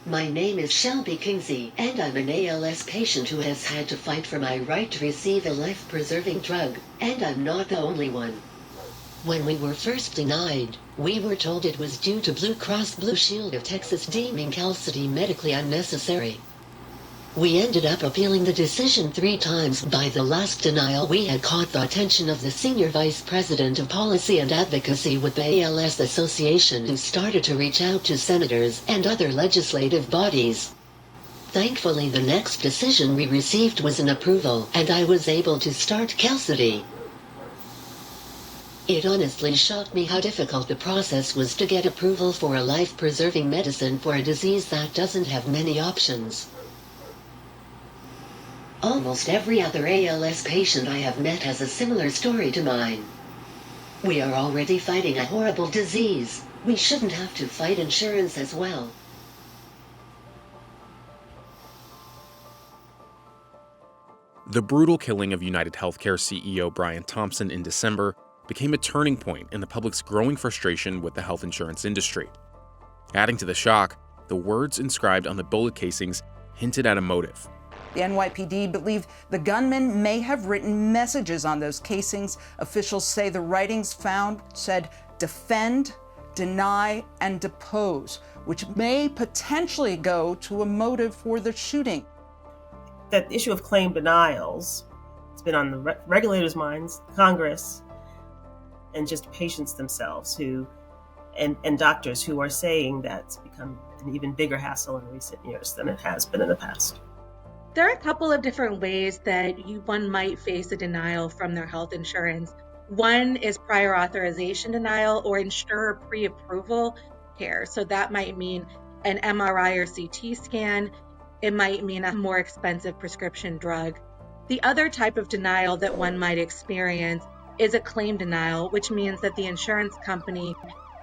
My name is Shelby Kingsey, and I'm an ALS patient who has had to fight for my right to receive a life-preserving drug, and I'm not the only one. When we were first denied, we were told it was due to Blue Cross Blue Shield of Texas deeming Qalsody medically unnecessary. We ended up appealing the decision 3 times. By the last denial, we had caught the attention of the Senior Vice President of Policy and Advocacy with the ALS Association, who started to reach out to senators and other legislative bodies. Thankfully, the next decision we received was an approval, and I was able to start Qalsody. It honestly shocked me how difficult the process was to get approval for a life-preserving medicine for a disease that doesn't have many options. Almost every other ALS patient I have met has a similar story to mine. We are already fighting a horrible disease. We shouldn't have to fight insurance as well. The brutal killing of UnitedHealthcare CEO Brian Thompson in December became a turning point in the public's growing frustration with the health insurance industry. Adding to the shock, the words inscribed on the bullet casings hinted at a motive. The NYPD believed the gunman may have written messages on those casings. Officials say the writings found said defend, deny, and depose, which may potentially go to a motive for the shooting. That issue of claim denials, it's been on the regulators' minds, Congress, and just patients themselves who, and doctors who are saying that's become an even bigger hassle in recent years than it has been in the past. There are a couple of different ways that one might face a denial from their health insurance. One is prior authorization denial or insurer pre-approval care. So that might mean an MRI or CT scan. It might mean a more expensive prescription drug. The other type of denial that one might experience is a claim denial, which means that the insurance company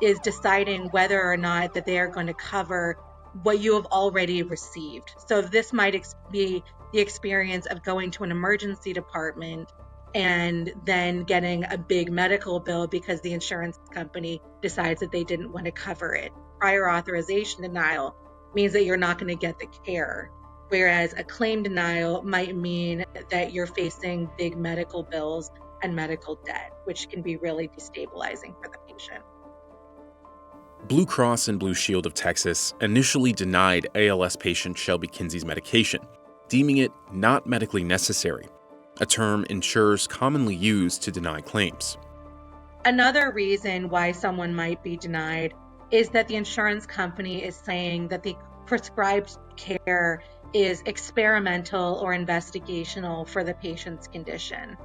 is deciding whether or not that they are going to cover what you have already received. So this might be the experience of going to an emergency department and then getting a big medical bill because the insurance company decides that they didn't want to cover it. Prior authorization denial means that you're not going to get the care, whereas a claim denial might mean that you're facing big medical bills and medical debt, which can be really destabilizing for the patient. Blue Cross and Blue Shield of Texas initially denied ALS patient Shelby Kinsey's medication, deeming it not medically necessary, a term insurers commonly use to deny claims. Another reason why someone might be denied is that the insurance company is saying that the prescribed care is experimental or investigational for the patient's condition.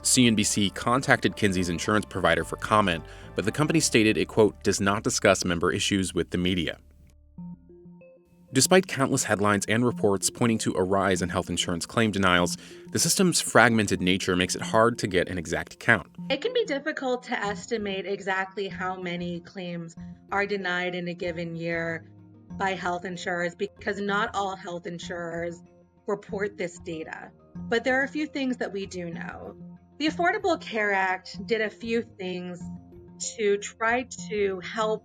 CNBC contacted Kinsey's insurance provider for comment, but the company stated it, quote, does not discuss member issues with the media. Despite countless headlines and reports pointing to a rise in health insurance claim denials, the system's fragmented nature makes it hard to get an exact count. It can be difficult to estimate exactly how many claims are denied in a given year by health insurers because not all health insurers report this data. But there are a few things that we do know. The Affordable Care Act did a few things to try to help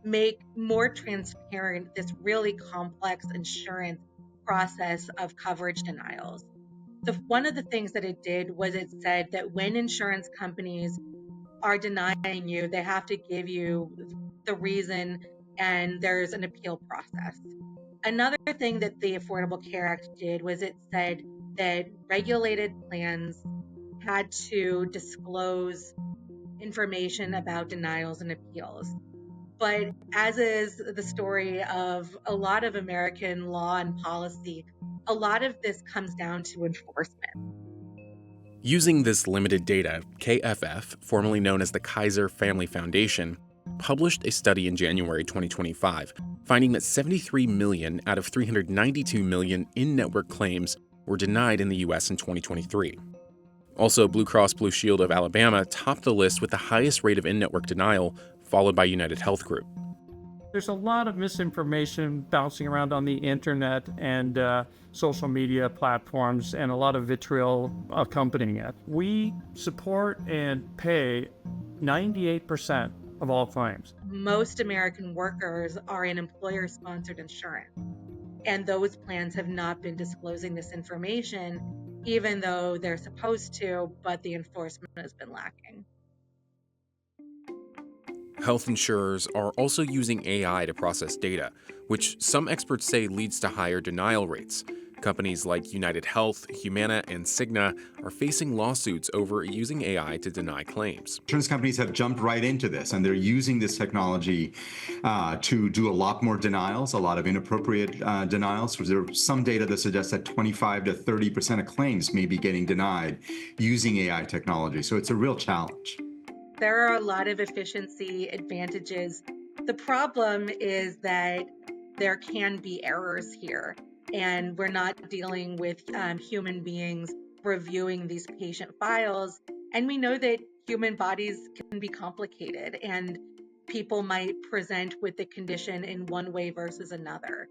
make more transparent this really complex insurance process of coverage denials. One of the things that it did was it said that when insurance companies are denying you, they have to give you the reason and there's an appeal process. Another thing that the Affordable Care Act did was it said that regulated plans had to disclose information about denials and appeals. But as is the story of a lot of American law and policy, a lot of this comes down to enforcement. Using this limited data, KFF, formerly known as the Kaiser Family Foundation, published a study in January 2025, finding that 73 million out of 392 million in-network claims were denied in the U.S. in 2023. Also, Blue Cross Blue Shield of Alabama topped the list with the highest rate of in-network denial, followed by UnitedHealth Group. There's a lot of misinformation bouncing around on the internet and social media platforms and a lot of vitriol accompanying it. We support and pay 98% of all claims. Most American workers are in employer-sponsored insurance, and those plans have not been disclosing this information, even though they're supposed to, but the enforcement has been lacking. Health insurers are also using AI to process data, which some experts say leads to higher denial rates. Companies like UnitedHealth, Humana, and Cigna are facing lawsuits over using AI to deny claims. Insurance companies have jumped right into this, and they're using this technology to do a lot more denials, a lot of inappropriate denials. There's some data that suggests that 25 to 30% of claims may be getting denied using AI technology. So it's a real challenge. There are a lot of efficiency advantages. The problem is that there can be errors here, and we're not dealing with human beings reviewing these patient files. And we know that human bodies can be complicated, and people might present with the condition in one way versus another.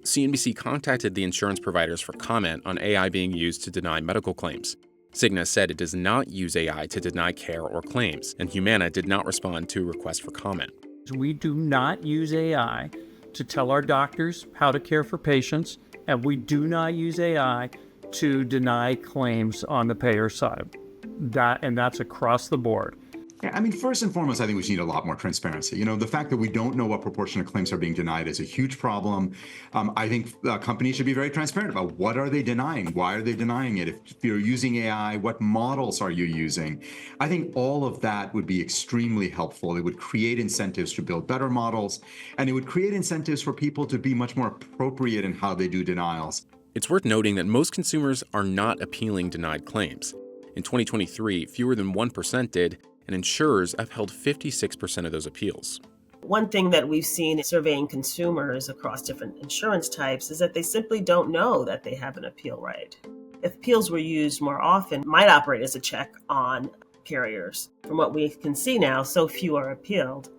CNBC contacted the insurance providers for comment on AI being used to deny medical claims. Cigna said it does not use AI to deny care or claims, and Humana did not respond to requests for comment. We do not use AI to tell our doctors how to care for patients, and we do not use AI to deny claims on the payer side. That's across the board. Yeah, I mean, first and foremost, I think we need a lot more transparency. The fact that we don't know what proportion of claims are being denied is a huge problem. I think companies should be very transparent about what are they denying? Why are they denying it? If you're using AI, what models are you using? I think all of that would be extremely helpful. It would create incentives to build better models, and it would create incentives for people to be much more appropriate in how they do denials. It's worth noting that most consumers are not appealing denied claims. In 2023, fewer than 1% did, and insurers upheld 56% of those appeals. One thing that we've seen in surveying consumers across different insurance types is that they simply don't know that they have an appeal right. If appeals were used more often, might operate as a check on carriers. From what we can see now, so few are appealed,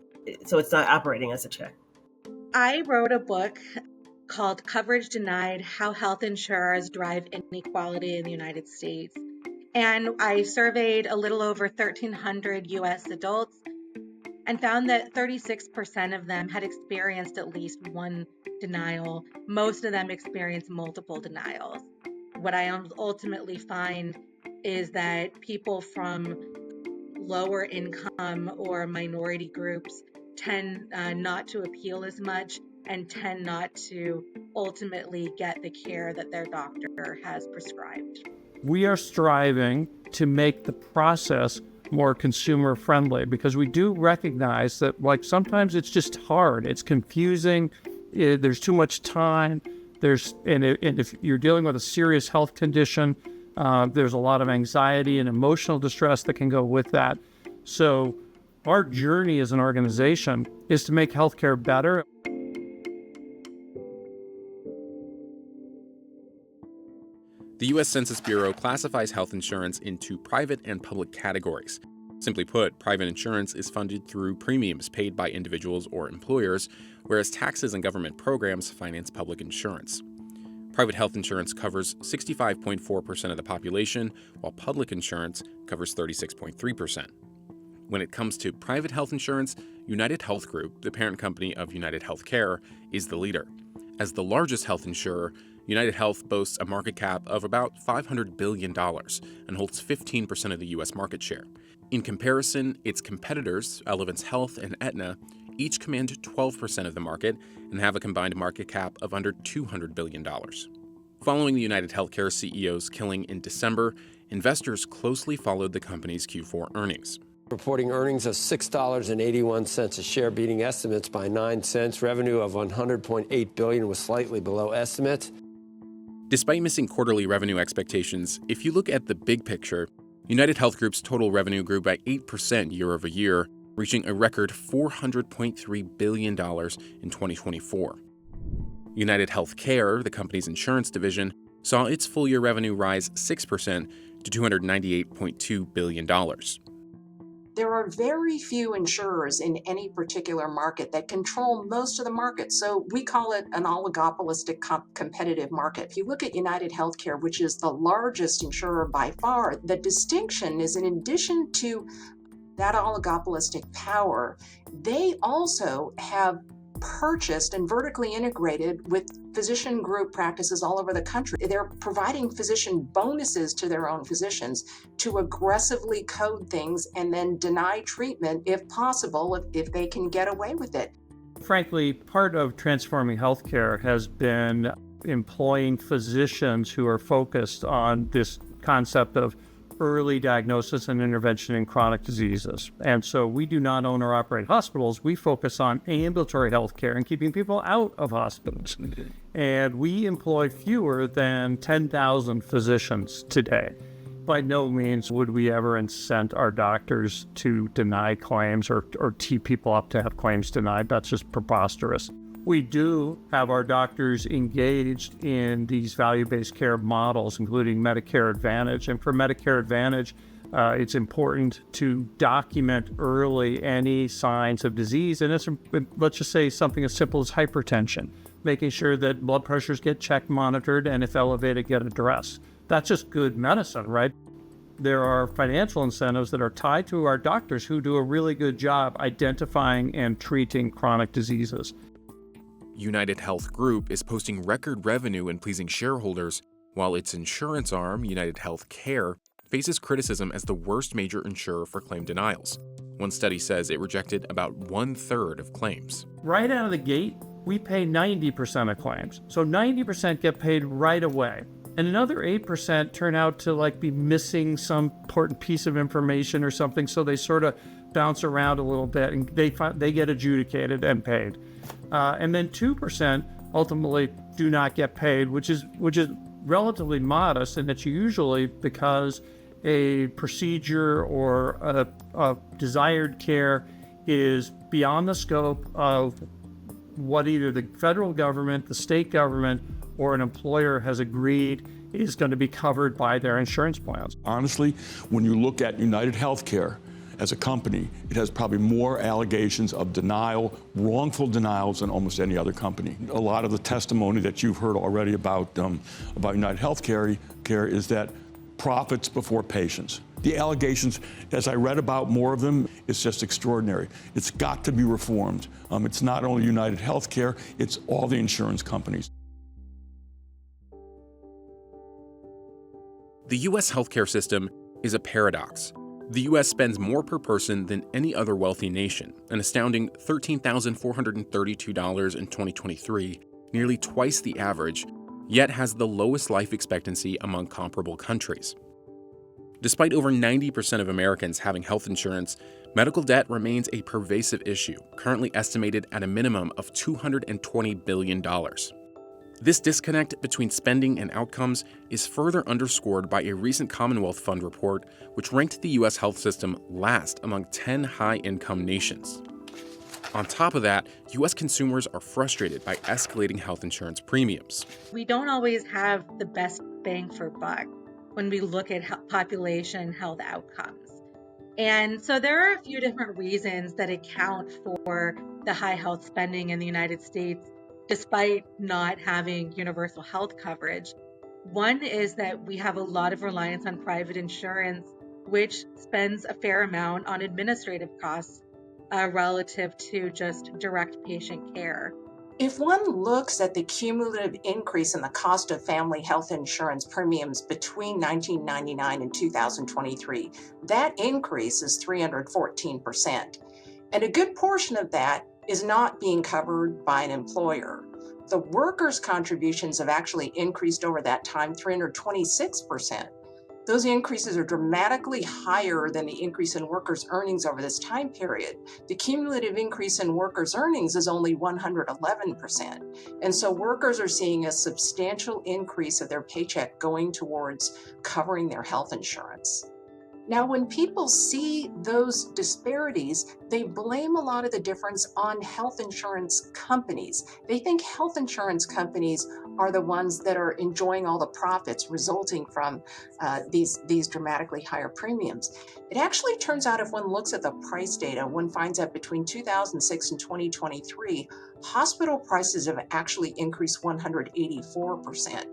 so it's not operating as a check. I wrote a book called Coverage Denied: How Health Insurers Drive Inequality in the United States. And I surveyed a little over 1,300 U.S. adults and found that 36% of them had experienced at least one denial. Most of them experienced multiple denials. What I ultimately find is that people from lower income or minority groups tend not to appeal as much and tend not to ultimately get the care that their doctor has prescribed. We are striving to make the process more consumer friendly because we do recognize that sometimes it's just hard. It's confusing. There's too much time. And if you're dealing with a serious health condition, there's a lot of anxiety and emotional distress that can go with that. So our journey as an organization is to make healthcare better. The U.S. Census Bureau classifies health insurance into private and public categories. Simply put, private insurance is funded through premiums paid by individuals or employers, whereas taxes and government programs finance public insurance. Private health insurance covers 65.4% of the population, while public insurance covers 36.3%. When it comes to private health insurance, UnitedHealth Group, the parent company of UnitedHealthcare, is the leader. As the largest health insurer, UnitedHealth boasts a market cap of about $500 billion and holds 15% of the U.S. market share. In comparison, its competitors, Elevance Health and Aetna, each command 12% of the market and have a combined market cap of under $200 billion. Following the UnitedHealthcare CEO's killing in December, investors closely followed the company's Q4 earnings. Reporting earnings of $6.81 a share, beating estimates by 9 cents. Revenue of $100.8 billion was slightly below estimates. Despite missing quarterly revenue expectations, if you look at the big picture, UnitedHealth Group's total revenue grew by 8% year over year, reaching a record $400.3 billion in 2024. UnitedHealthcare, the company's insurance division, saw its full-year revenue rise 6% to $298.2 billion. There are very few insurers in any particular market that control most of the market. So we call it an oligopolistic competitive market. If you look at UnitedHealthcare, which is the largest insurer by far, the distinction is in addition to that oligopolistic power, they also have purchased and vertically integrated with physician group practices all over the country. They're providing physician bonuses to their own physicians to aggressively code things and then deny treatment if possible, if they can get away with it. Frankly, part of transforming healthcare has been employing physicians who are focused on this concept of early diagnosis and intervention in chronic diseases. And so we do not own or operate hospitals. We focus on ambulatory healthcare and keeping people out of hospitals. And we employ fewer than 10,000 physicians today. By no means would we ever incent our doctors to deny claims or tee people up to have claims denied. That's just preposterous. We do have our doctors engaged in these value-based care models, including Medicare Advantage. And for Medicare Advantage, it's important to document early any signs of disease. And let's just say something as simple as hypertension, making sure that blood pressures get checked, monitored, and if elevated, get addressed. That's just good medicine, right? There are financial incentives that are tied to our doctors who do a really good job identifying and treating chronic diseases. UnitedHealth Group is posting record revenue and pleasing shareholders, while its insurance arm, UnitedHealthcare, faces criticism as the worst major insurer for claim denials. One study says it rejected about 1/3 of claims. Right out of the gate, we pay 90% of claims. So 90% get paid right away. And another 8% turn out to be missing some important piece of information or something, so they sort of bounce around a little bit and they get adjudicated and paid. And then 2% ultimately do not get paid, which is relatively modest, and it's usually because a procedure or a desired care is beyond the scope of what either the federal government, the state government, or an employer has agreed is going to be covered by their insurance plans. Honestly, when you look at UnitedHealthcare as a company, it has probably more allegations of denial, wrongful denials than almost any other company. A lot of the testimony that you've heard already about UnitedHealthcare is that profits before patients. The allegations, as I read about more of them, it's just extraordinary. It's got to be reformed. It's not only UnitedHealthcare, it's all the insurance companies. The U.S. healthcare system is a paradox. The U.S. spends more per person than any other wealthy nation, an astounding $13,432 in 2023, nearly twice the average, yet has the lowest life expectancy among comparable countries. Despite over 90% of Americans having health insurance, medical debt remains a pervasive issue, currently estimated at a minimum of $220 billion. This disconnect between spending and outcomes is further underscored by a recent Commonwealth Fund report, which ranked the U.S. health system last among 10 high-income nations. On top of that, U.S. consumers are frustrated by escalating health insurance premiums. We don't always have the best bang for buck when we look at population health outcomes. And so there are a few different reasons that account for the high health spending in the United States, despite not having universal health coverage. One is that we have a lot of reliance on private insurance, which spends a fair amount on administrative costs relative to just direct patient care. If one looks at the cumulative increase in the cost of family health insurance premiums between 1999 and 2023, that increase is 314%. And a good portion of that is not being covered by an employer. The workers' contributions have actually increased over that time 326%. Those increases are dramatically higher than the increase in workers' earnings over this time period. The cumulative increase in workers' earnings is only 111%. And so workers are seeing a substantial increase of their paycheck going towards covering their health insurance. Now, when people see those disparities, they blame a lot of the difference on health insurance companies. They think health insurance companies are the ones that are enjoying all the profits resulting from these dramatically higher premiums. It actually turns out if one looks at the price data, one finds that between 2006 and 2023, hospital prices have actually increased 184%.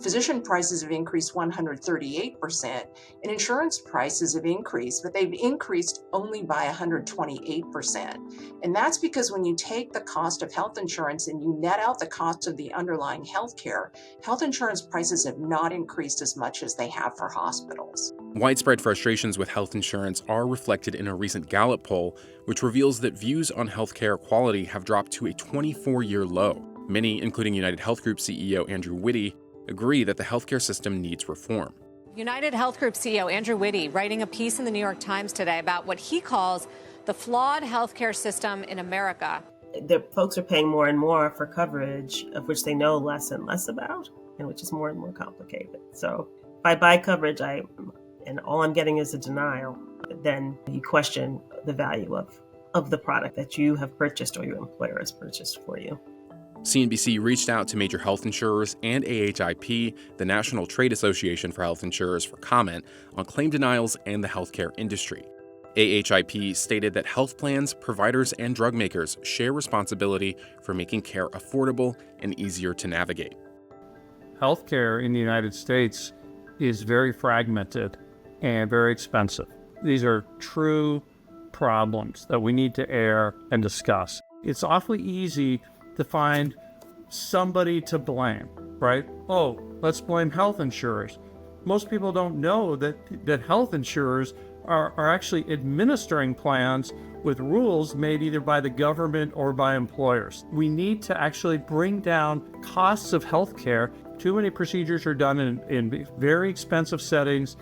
Physician prices have increased 138%, and insurance prices have increased, but they've increased only by 128%. And that's because when you take the cost of health insurance and you net out the cost of the underlying healthcare, health insurance prices have not increased as much as they have for hospitals. Widespread frustrations with health insurance are reflected in a recent Gallup poll, which reveals that views on healthcare quality have dropped to a 24-year low. Many, including UnitedHealth Group CEO Andrew Whitty, agree that the healthcare system needs reform. UnitedHealth Group CEO Andrew Whitty writing a piece in the New York Times today about what he calls the flawed healthcare system in America. The folks are paying more and more for coverage of which they know less and less about, and which is more and more complicated. So if I buy coverage and all I'm getting is a denial, then you question the value of the product that you have purchased or your employer has purchased for you. CNBC reached out to major health insurers and AHIP, the National Trade Association for Health Insurers, for comment on claim denials and the healthcare industry. AHIP stated that health plans, providers, and drug makers share responsibility for making care affordable and easier to navigate. Healthcare in the United States is very fragmented and very expensive. These are true problems that we need to air and discuss. It's awfully easy to find somebody to blame, right? Oh, let's blame health insurers. Most people don't know that health insurers are actually administering plans with rules made either by the government or by employers. We need to actually bring down costs of healthcare. Too many procedures are done in very expensive settings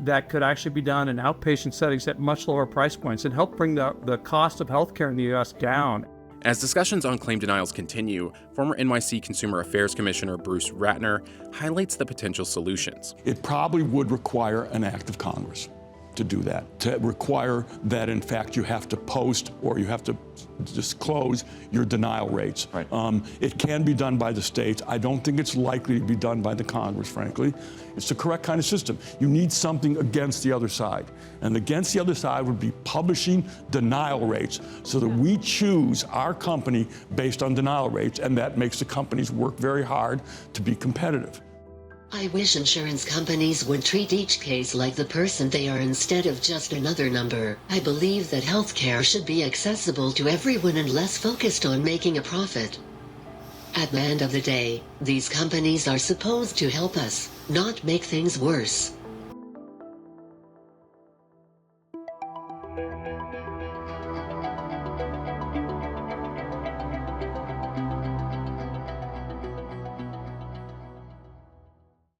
that could actually be done in outpatient settings at much lower price points and help bring the cost of healthcare in the U.S. down. As discussions on claim denials continue, former NYC Consumer Affairs Commissioner Bruce Ratner highlights the potential solutions. It probably would require an act of Congress to do that, to require that, in fact, you have to post or you have to disclose your denial rates. Right. It can be done by the states. I don't think it's likely to be done by the Congress, frankly. It's the correct kind of system. You need something against the other side. And against the other side would be publishing denial rates so that we choose our company based on denial rates, and that makes the companies work very hard to be competitive. I wish insurance companies would treat each case like the person they are instead of just another number. I believe that healthcare should be accessible to everyone and less focused on making a profit. At the end of the day, these companies are supposed to help us, not make things worse.